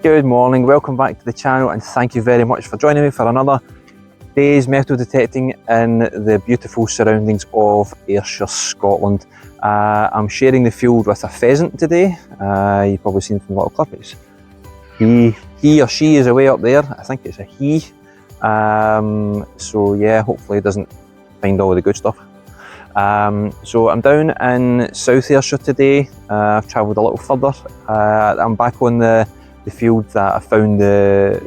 Good morning, welcome back to the channel and thank you very much for joining me for another day's metal detecting in the beautiful surroundings of Ayrshire, Scotland. I'm sharing the field with a pheasant today. You've probably seen from the little clippings. He or she is away up there. I think it's a he. So yeah, hopefully he doesn't find all the good stuff. So I'm down in South Ayrshire today. I've travelled a little further. I'm back on the field that I found the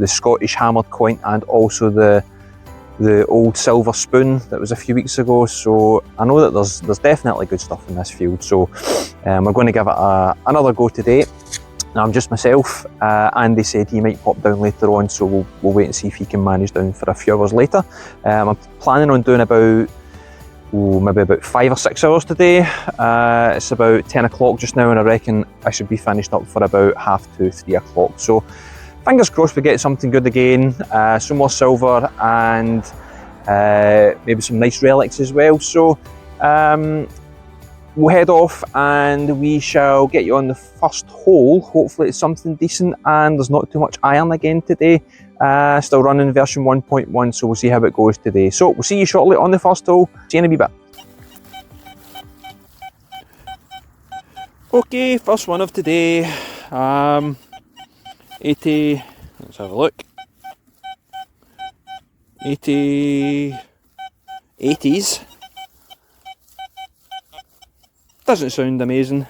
Scottish hammered coin and also the old silver spoon that was a few weeks ago. So I know that there's definitely good stuff in this field. So we're going to give it another go today. Now I'm just myself. Andy said he might pop down later on, so we'll wait and see if he can manage down for a few hours later. I'm planning on doing about maybe about 5 or 6 hours today. It's about 10 o'clock just now and I reckon I should be finished up for about 2:30, 3 o'clock. So fingers crossed we get something good again, some more silver and maybe some nice relics as well. So we'll head off and we shall get you on the first hole. Hopefully it's something decent and there's not too much iron again today. Still running version 1.1, so we'll see how it goes today. So we'll see you shortly on the first hole. See you in a wee bit. Okay, first one of today. 80, let's have a look. 80s. Doesn't sound amazing,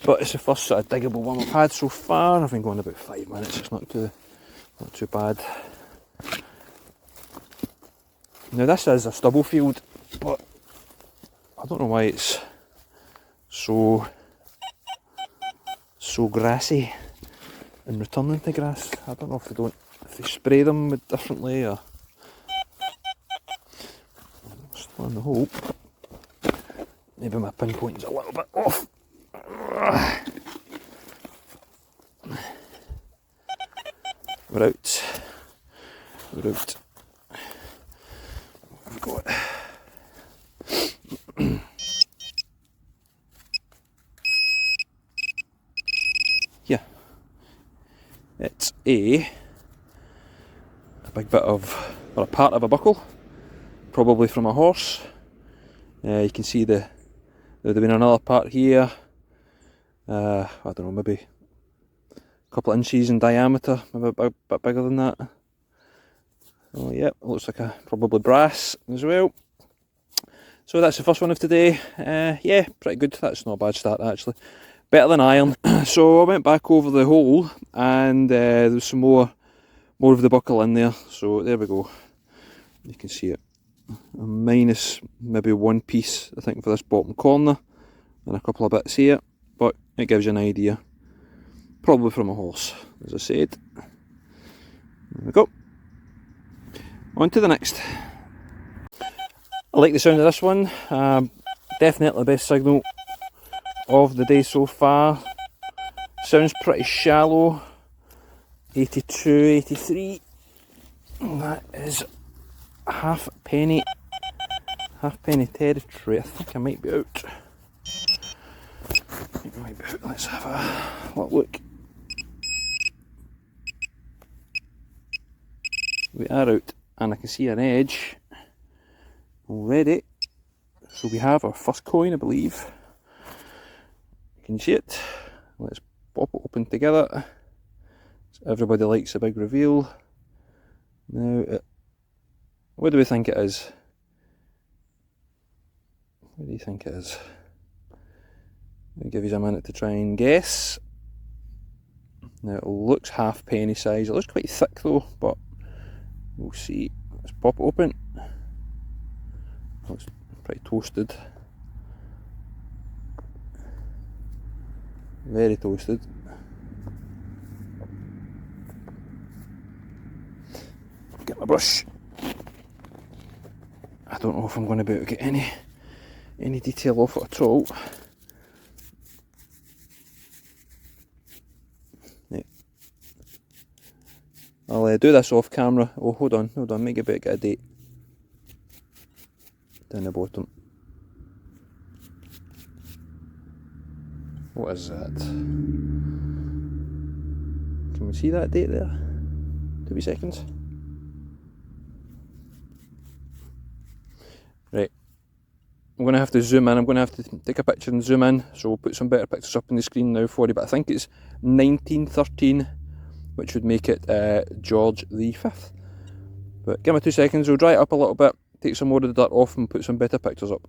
but it's the first sort of diggable one we've had so far. I've been going about 5 minutes, it's not too bad. Now this is a stubble field, but I don't know why it's so grassy and returning to grass. I don't know if they spray them differently or still in the hope. Maybe my pinpoint's a little bit off. We're out. We've got yeah. It's a big bit of, or a part of a buckle, probably from a horse. You can see there'd have been another part here. I don't know, maybe a couple of inches in diameter, maybe a bit bigger than that. Oh yeah, it looks like probably brass as well. So that's the first one of today. Yeah, pretty good. That's not a bad start actually. Better than iron. So I went back over the hole and there was some more of the buckle in there. So there we go. You can see it. A minus maybe one piece I think for this bottom corner and a couple of bits here, but it gives you an idea. Probably from a horse, as I said. There we go. On to the next. I like the sound of this one. Definitely the best signal of the day so far. Sounds pretty shallow. 82, 83. That is halfpenny territory. I think I might be out. Let's have a look. We are out and I can see an edge already. So we have our first coin, I believe. You can see it. Let's pop it open together. So everybody likes a big reveal. Now, what do we think it is? What do you think it is? I'll give you a minute to try and guess. Now it looks halfpenny size. It looks quite thick though, but we'll see. Let's pop it open. Looks pretty toasted. Very toasted. Get my brush. I don't know if I'm going to be able to get any detail off it at all. Yeah. I'll do this off camera. Oh, hold on, make a bit get a date. Down the bottom. What is that? Can we see that date there? 2 seconds. Right. I'm going to have to zoom in. I'm going to have to take a picture and zoom in. So we'll put some better pictures up on the screen now for you. But I think it's 1913, which would make it George the 5th. But give me 2 seconds. We'll dry it up a little bit, take some more of the dirt off and put some better pictures up.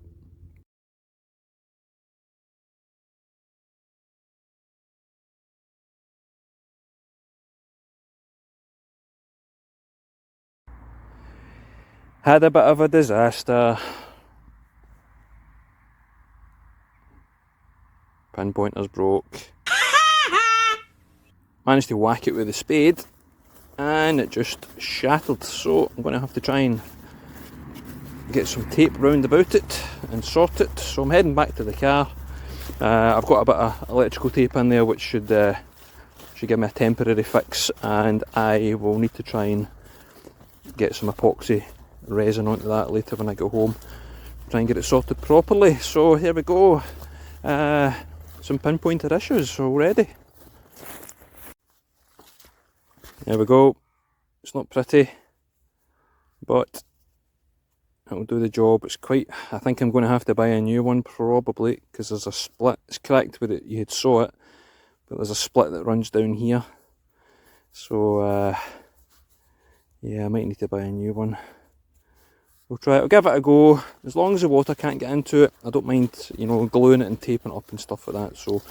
Had a bit of a disaster. Pinpointer's broke. Managed to whack it with a spade and it just shattered, so I'm going to have to try and get some tape round about it and sort it. So I'm heading back to the car. I've got a bit of electrical tape in there which should give me a temporary fix, and I will need to try and get some epoxy resin onto that later when I go home. Try and get it sorted properly. So here we go. Some pinpointer issues already. There we go. It's not pretty, but it'll do the job. It's quite, I think I'm going to have to buy a new one probably, because there's a split. It's cracked where you had saw it, but there's a split that runs down here. So yeah, I might need to buy a new one. We'll try it. I'll give it a go. As long as the water can't get into it, I don't mind, you know, gluing it and taping it up and stuff like that. So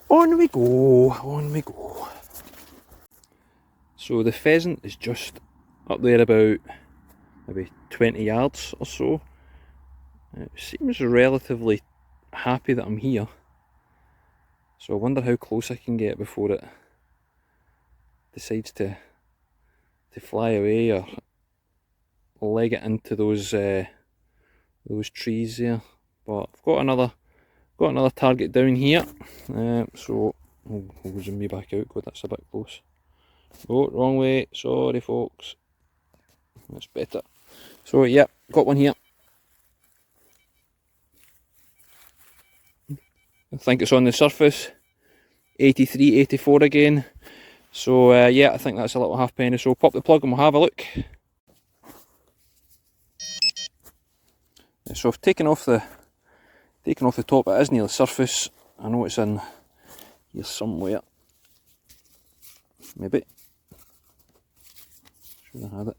on we go, on we go. So the pheasant is just up there about maybe 20 yards or so. It seems relatively happy that I'm here. So I wonder how close I can get before it decides to fly away or leg it into those trees there. But I've got another target down here. So we'll zoom me back out. God, that's a bit close. Oh, wrong way. Sorry, folks. That's better. So yeah, got one here. I think it's on the surface. 83, 84 again. So yeah, I think that's a little halfpenny. So pop the plug and we'll have a look. So I've taken off the top. It is near the surface. I know it's in here somewhere. Maybe. Should have had it.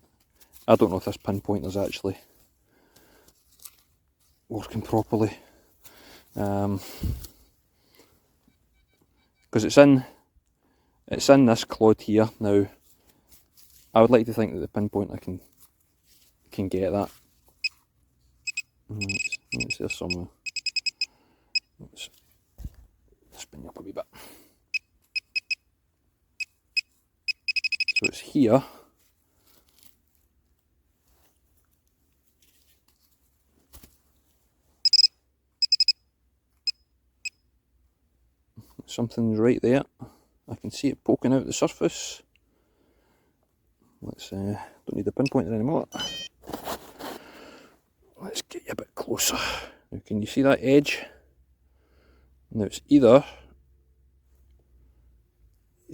I don't know if this pinpointer's actually working properly. Because it's in this clod here. Now I would like to think that the pinpointer can get that. It's there somewhere. Let's spin you up a wee bit. So it's here. Something's right there. I can see it poking out the surface. Let's don't need the pinpointer anymore. Let's get you a bit closer. Now, can you see that edge? Now it's either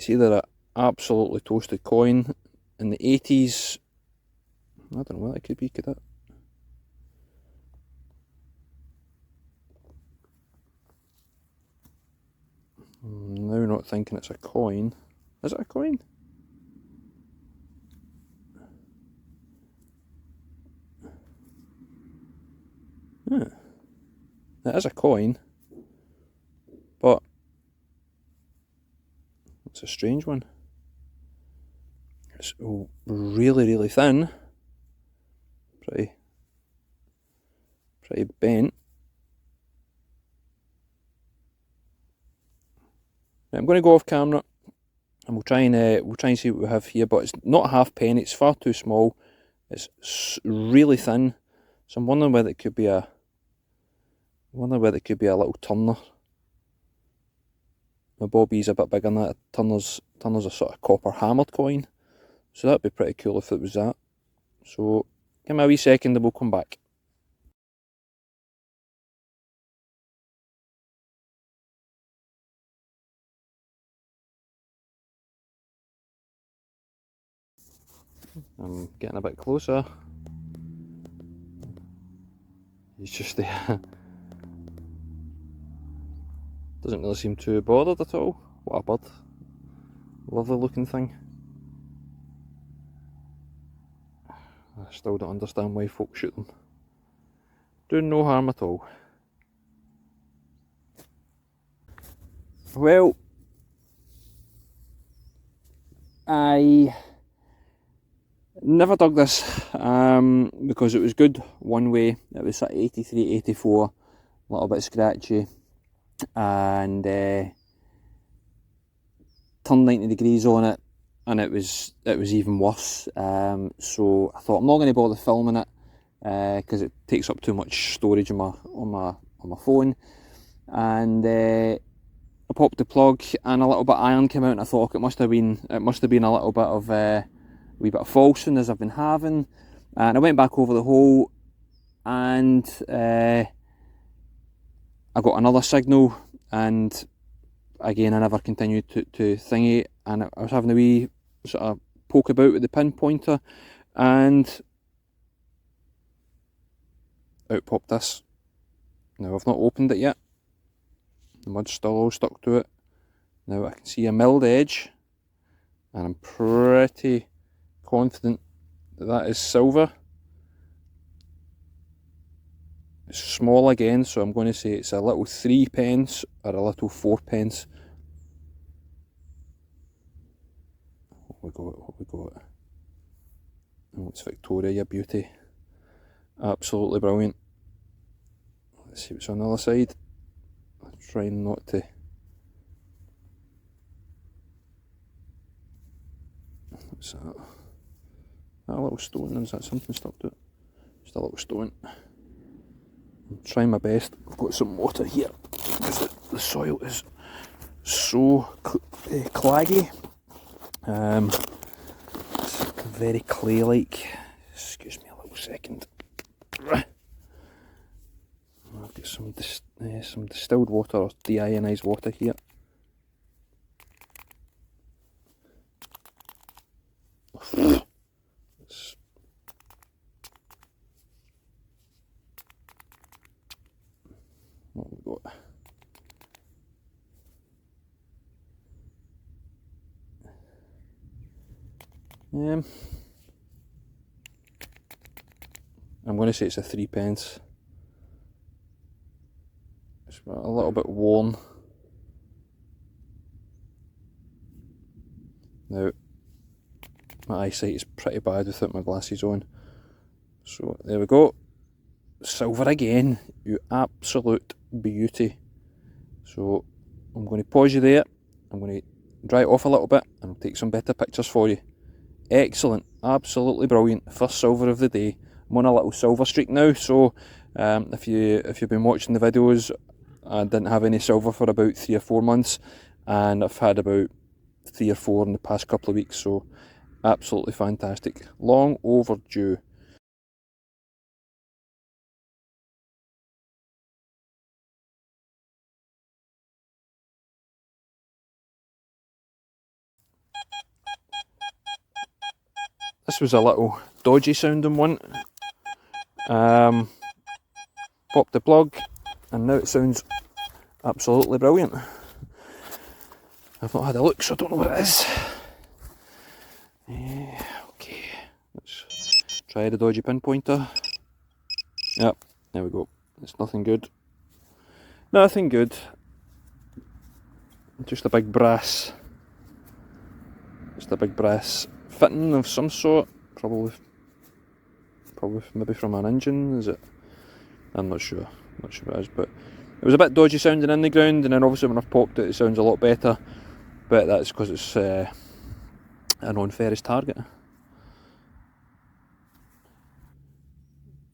an absolutely toasted coin in the 80s. I don't know what that could be, could it? I'm now not thinking it's a coin. Is it a coin? Yeah. It is a coin, but it's a strange one. It's really, really thin. Pretty bent. Right, I'm going to go off camera and we'll try and see what we have here. But it's not a halfpenny. It's far too small. It's really thin. So I'm wondering whether it could be a little turner. My Bobby's a bit bigger than that. Turner's a sort of copper hammered coin. So that'd be pretty cool if it was that. So give me a wee second and we'll come back. I'm getting a bit closer. He's just there. Doesn't really seem too bothered at all. What a bird. Lovely looking thing. I still don't understand why folk shoot them. Doing no harm at all. Well, I never dug this because it was good one way. It was at 83, 84, a little bit scratchy, and turned 90 degrees on it, and it was even worse. So I thought I'm not going to bother filming it because it takes up too much storage on my phone. And I popped the plug, and a little bit of iron came out, and I thought it must have been a little bit of wee bit of falsing as I've been having. And I went back over the hole, and I got another signal, and again I never continued to thingy, and I was having a wee sort of poke about with the pinpointer, and out popped this. Now I've not opened it yet. The mud's still all stuck to it. Now I can see a milled edge, and I'm pretty confident that is silver. It's small again, so I'm going to say it's a little 3 pence or a little 4 pence. What we got? Oh, it's Victoria, your beauty. Absolutely brilliant. Let's see what's on the other side. I'm trying not to. What's that? That a little stone, or is that something stuck to it? Just a little stone. I'm trying my best. I've got some water here because the soil is so claggy. It's very clay-like. Excuse me a little second. I've got some distilled water or deionized water here. What have we got? I'm going to say it's a 3 pence. It's a little bit worn. Now, my eyesight is pretty bad without my glasses on. So there we go. Silver again, you absolute beauty. So I'm going to pause you there. I'm going to dry it off a little bit, and I'll take some better pictures for you. Excellent, absolutely brilliant. First silver of the day. I'm on a little silver streak now, so if you've been watching the videos, I didn't have any silver for about 3 or 4 months, and I've had about 3 or 4 in the past couple of weeks, so absolutely fantastic. Long overdue. This was a little dodgy sounding one. Popped the plug, and now it sounds absolutely brilliant. I've not had a look, so I don't know what it is. Okay, let's try the dodgy pinpointer. Yep, there we go. It's nothing good. Nothing good. Just a big brass. Just a big brass fitting of some sort. Probably maybe from an engine, is it? I'm not sure. Not sure what it is, but it was a bit dodgy sounding in the ground, and then obviously when I've popped it, it sounds a lot better. But that's because it's a non-ferrous target.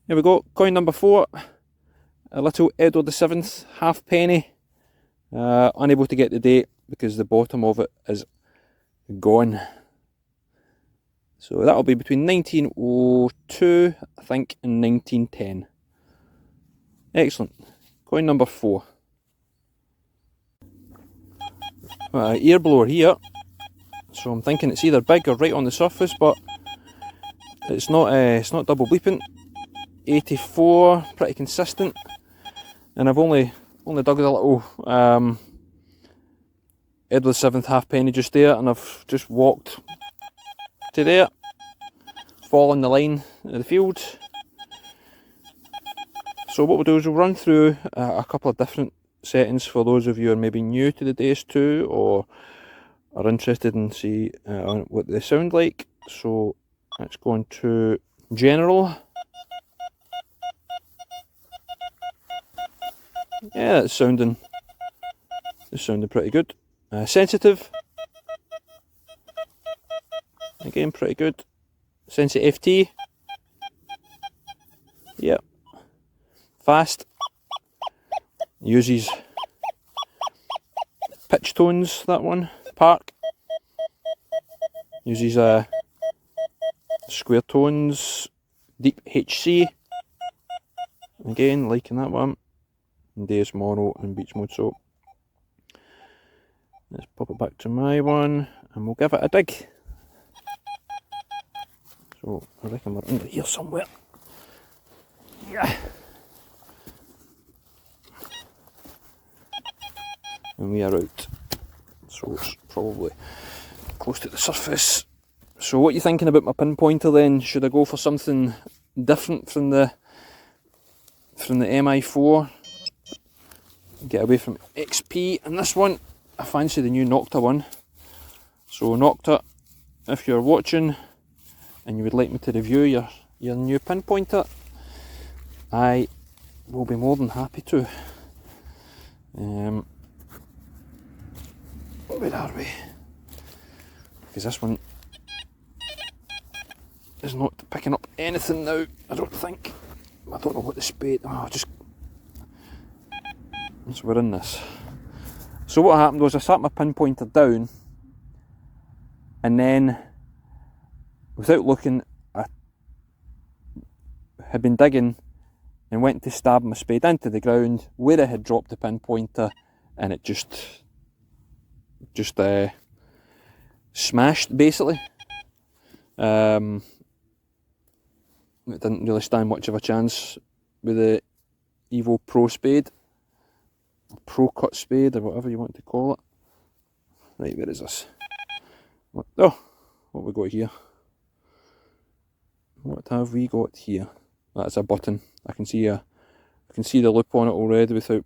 Here we go, coin number 4. A little Edo the 7th, halfpenny. Unable to get the date because the bottom of it is gone. So that'll be between 1902, I think, and 1910. Excellent. Coin number 4. Ear blower here. So I'm thinking it's either big or right on the surface, but It's not double bleeping. 84, pretty consistent. And I've only dug a little Edward 7th halfpenny just there, and I've just walked to there, following the line of the field. So what we'll do is we'll run through a couple of different settings for those of you who are maybe new to the Deus 2 or are interested in see what they sound like. So let's go into general. Yeah, it's sounding pretty good. Sensitive, again pretty good. Sensitive FT, yep. Fast, uses pitch tones, that one. Park, uses square tones. Deep HC, again liking that one. And Deus Mono and Beach Mode. So let's pop it back to my one and we'll give it a dig. So I reckon we're under here somewhere. Yeah. And we are out. So it's probably close to the surface. So what are you thinking about my pinpointer then? Should I go for something different from the MI4? Get away from XP, and this one, I fancy the new Nocta one. So Nocta, if you're watching and you would like me to review your new pinpointer, I will be more than happy to. Where are we? Because this one is not picking up anything now, I don't think. I don't know what the spade. So we're in this. So what happened was I sat my pinpointer down, and then, without looking, I had been digging and went to stab my spade into the ground where I had dropped the pinpointer, and it just smashed basically. It didn't really stand much of a chance with the Evo Pro spade, Pro cut spade, or whatever you want to call it. Right, where is this? What have we got here? What have we got here? That's a button. I can see the loop on it already without.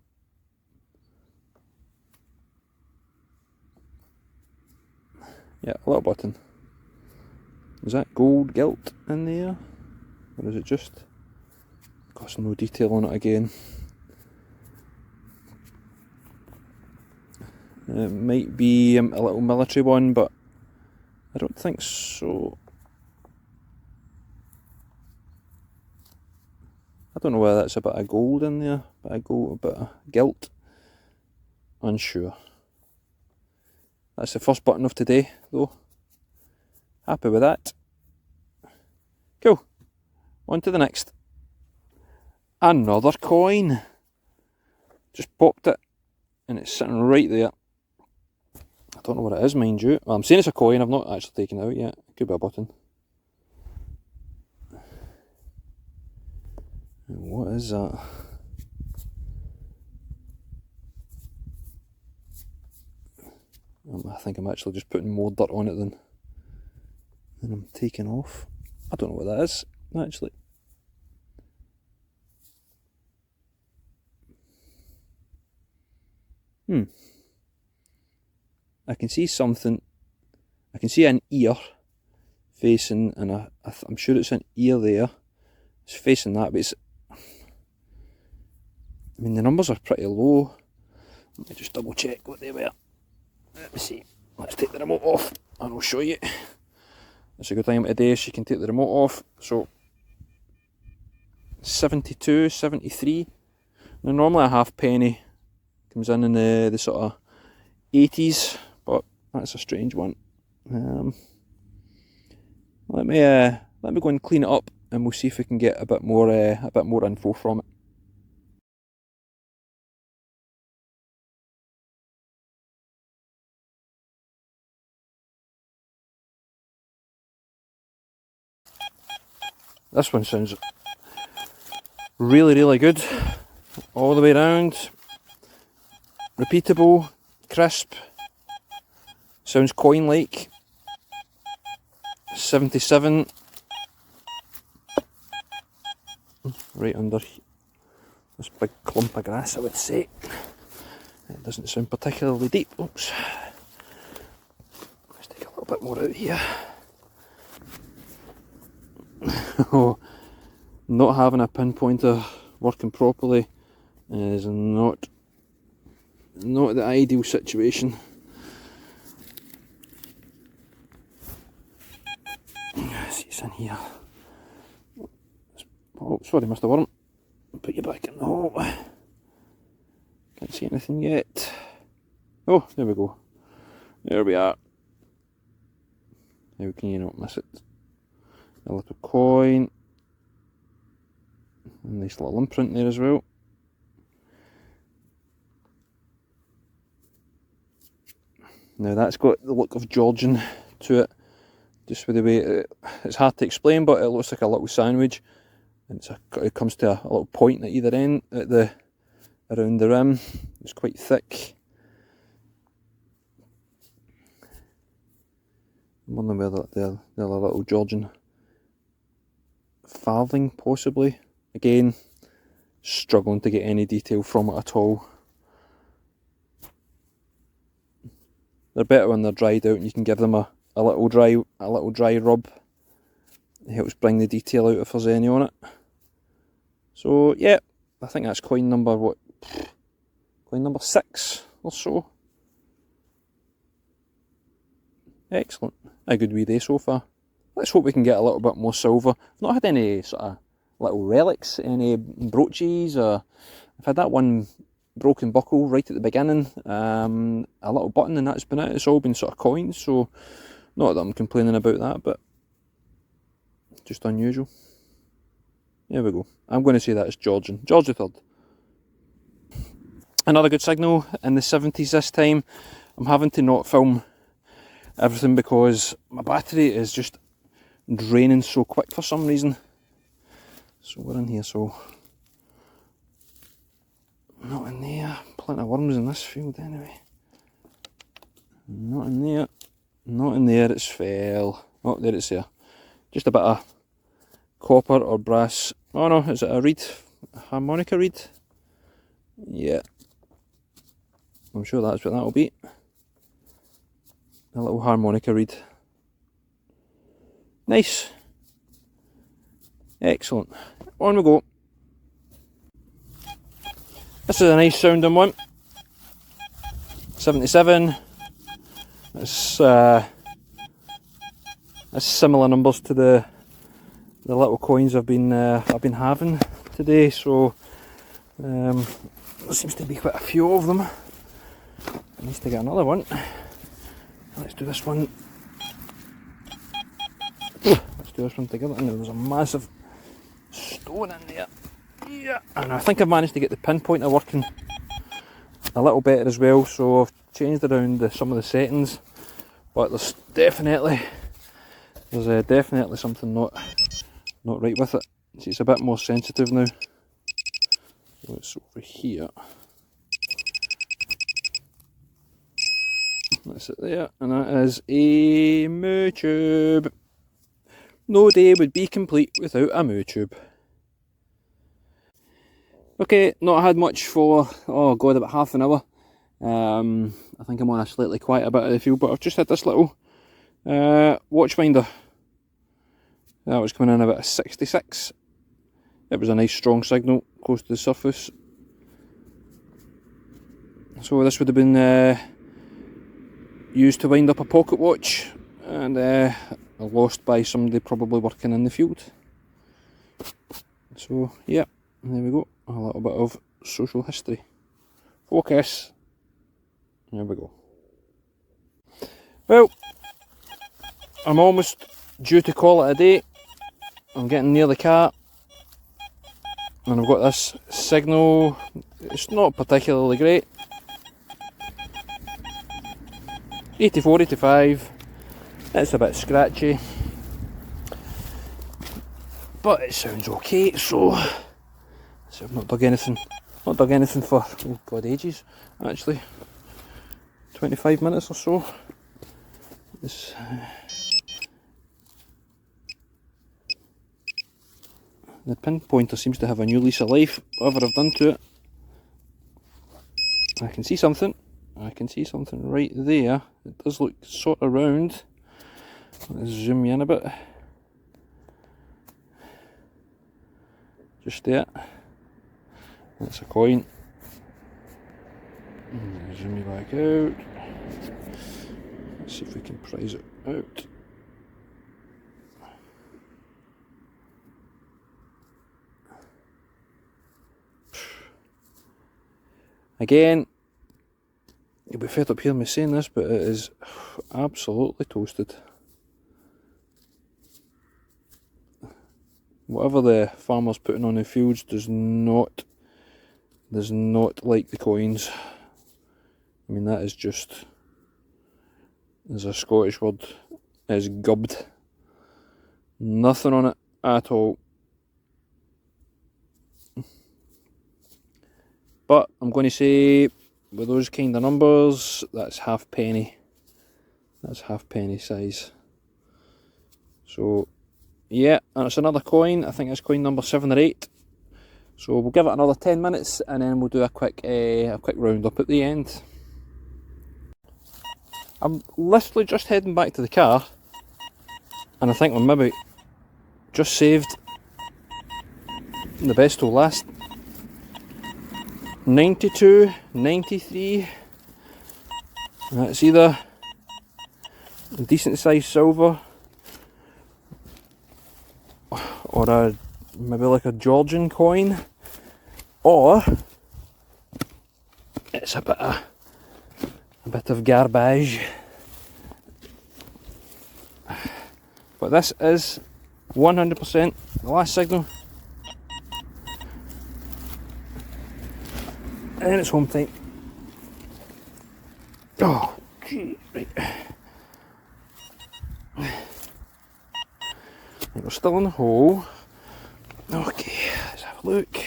Yeah, a little button. Is that gold gilt in there? Or is it just... Got no detail on it again. It might be a little military one, but I don't think so. I don't know whether that's a bit of gold in there, a bit of gilt. Unsure. That's the first button of today, though. Happy with that. Cool. On to the next. Another coin. Just popped it, and it's sitting right there. I don't know what it is, mind you. Well, I'm saying it's a coin, I've not actually taken it out yet. It could be a button. What is that? I think I'm actually just putting more dirt on it than I'm taking off. I don't know what that is, actually. I can see something. I can see an ear facing, and I'm sure it's an ear there. It's facing that, but it's... I mean, the numbers are pretty low. Let me just double check what they were. Let me see. Let's take the remote off and I'll show you. It's a good time today so you can take the remote off. So 72, 73. Now normally a halfpenny comes in the sort of 80s, but that's a strange one. Let me go and clean it up, and we'll see if we can get a bit more info from it. This one sounds really, really good all the way around. Repeatable, crisp, sounds coin-like. 77, right under this big clump of grass, I would say. It doesn't sound particularly deep. Oops. Let's take a little bit more out here. Oh, not having a pinpointer working properly is not the ideal situation. See, it's in here. Oh, sorry, Mr. Worm. Put you back in the hole. Can't see anything yet. Oh, there we go. There we are. How can you not miss it? A little coin. A nice little imprint there as well. Now that's got the look of Georgian to it. Just with the way it's hard to explain, but it looks like a little sandwich, and it comes to a little point at either end, around the rim. It's quite thick. I'm wondering whether they're a little Georgian farthing, possibly. Again, struggling to get any detail from it at all. They're better when they're dried out, and you can give them a little dry rub. It helps bring the detail out if there's any on it. So yeah, I think that's coin number what? Coin number 6 or so. Excellent. A good wee day so far. Let's hope we can get a little bit more silver. I've not had any sort of little relics, any brooches, or I've had that one broken buckle right at the beginning, a little button, and that's been it. It's all been sort of coins, so not that I'm complaining about that, but just unusual. There we go. I'm going to say that it's Georgian. George the Third. Another good signal in the 70s this time. I'm having to not film everything because my battery is just draining so quick for some reason. So we're in here, so not in there. Plenty of worms in this field anyway. Not in there. Not in there, it's fell. Oh, there it's there. Just a bit of copper or brass. Oh no, is it a reed? A harmonica reed? Yeah. I'm sure that's what that'll be. A little harmonica reed. Nice. Excellent. On we go. This is a nice sounding one. 77. It's similar numbers to the little coins I've been having today. So there seems to be quite a few of them. I need to get another one. Let's do this one. Let's do this one together. And there was a massive stone in there. Yeah, and I think I've managed to get the pinpointer working a little better as well. So I've changed around some of the settings, but there's definitely something not right with it. See, it's a bit more sensitive now. So it's over here. That's it there, and that is a moo tube. No day would be complete without a moo tube. Okay, not had much for, oh god, about half an hour. I think I'm on a slightly quieter bit of the field, but I've just had this little watchminder. That was coming in about a 66. It was a nice strong signal close to the surface. So this would have been used to wind up a pocket watch, and lost by somebody probably working in the field. So yeah, there we go. A little bit of social history. Focus. There we go. Well, I'm almost due to call it a day. I'm getting near the car, and I've got this signal. It's not particularly great. 84, 85. It's a bit scratchy. but it sounds okay. So I've not dug anything for, oh god, ages actually. 25 minutes or so. This the pinpointer seems to have a new lease of life, whatever I've done to it. I can see something right there. It does look sort of round. Let's zoom you in a bit. Just there. That's a coin. Zoom you back out. Let's see if we can prize it out. Again, you'll be fed up hearing me saying this, but it is absolutely toasted. Whatever the farmer's putting on the fields does not like the coins. I mean, that is just, there's a Scottish word, is gubbed. Nothing on it at all. But I'm going to say, with those kind of numbers, that's halfpenny. That's halfpenny size. So, yeah, and it's another coin. I think it's coin number 7 or 8. So we'll give it another 10 minutes, and then we'll do a quick round up at the end. I'm literally just heading back to the car, and I think we're maybe just saved the best will last. 92, 93. That's either a decent sized silver or maybe like a Georgian coin, or it's a bit of garbage. But this is 100% the last signal. And it's home time. Oh, gee, right. We're still in the hole. Okay, let's have a look.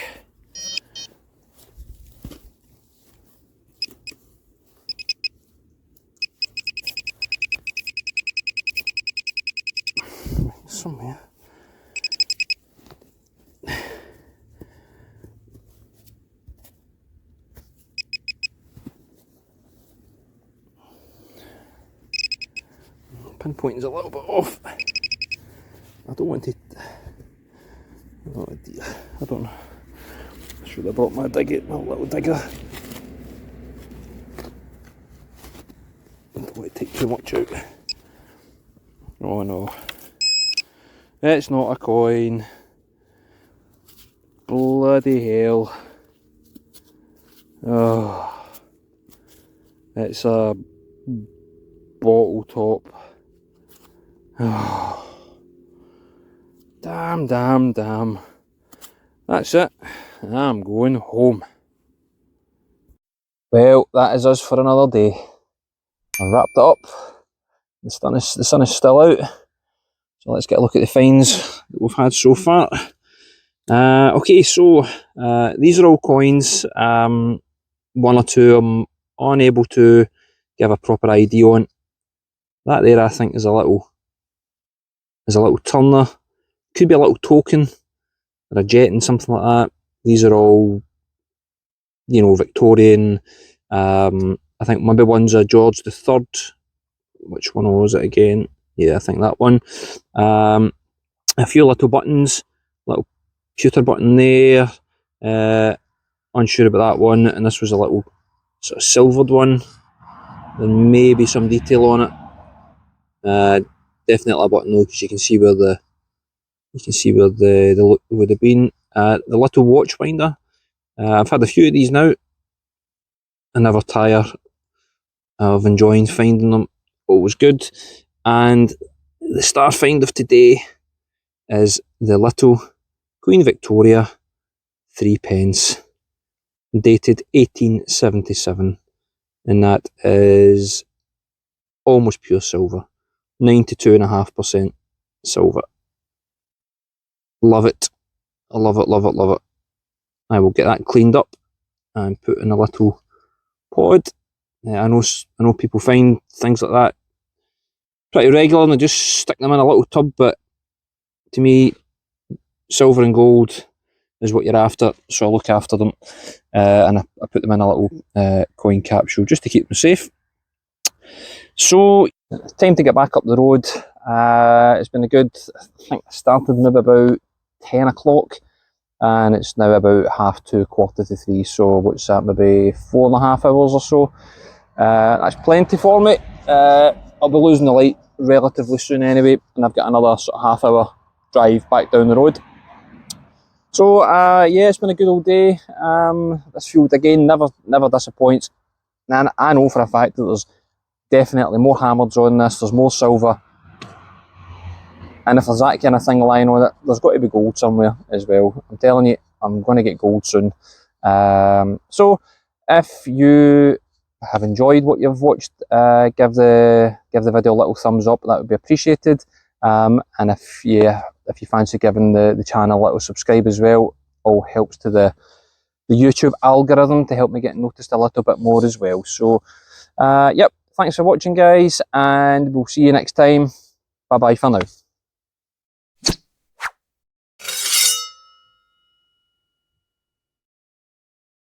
Somewhere. Pinpointing's a little bit off. I don't want to. Oh dear, I don't know. I should have brought my little digger. I don't want to take too much out. Oh no. It's not a coin. Bloody hell. Oh. It's a bottle top. Oh. Damn. That's it. I'm going home. Well, that is us for another day. I've wrapped it up. The sun is still out. So let's get a look at the finds that we've had so far. Okay, so these are all coins. One or two I'm unable to give a proper ID on. That there I think is a little turner. Could be a little token or a jet and something like that. These are all, Victorian. I think maybe one's a George III. Which one was it again? Yeah, I think that one. A few little buttons, little pewter button there. Unsure about that one, and this was a little sort of silvered one. There may be some detail on it. Definitely a button though, because you can see where the look would have been. The little watch winder. I've had a few of these now. I never tire of enjoying finding them. Always good. And the star find of today is the little Queen Victoria 3p, dated 1877, and that is almost pure silver, 92.5% silver. Love it. I love it, love it, love it. I will get that cleaned up and put in a little pod. I know people find things like that pretty regular and they just stick them in a little tub, but to me, silver and gold is what you're after, so I look after them, and I put them in a little coin capsule just to keep them safe. So, time to get back up the road. It's been a good, I think I started maybe about 10 o'clock, and it's now about 2:30, 2:45, so what's that, maybe 4.5 hours or so. That's plenty for me. I'll be losing the light relatively soon anyway, and I've got another sort of half-hour drive back down the road. So yeah, it's been a good old day. This field again never disappoints. And I know for a fact that there's definitely more hammers on this, there's more silver, and if there's that kind of thing lying on it, there's got to be gold somewhere as well. I'm telling you, I'm going to get gold soon. So if you have enjoyed what you've watched, give the video a little thumbs up, that would be appreciated. And if you fancy giving the channel a little subscribe as well, all helps to the YouTube algorithm to help me get noticed a little bit more as well. So yep, thanks for watching guys, and we'll see you next time. Bye bye for now.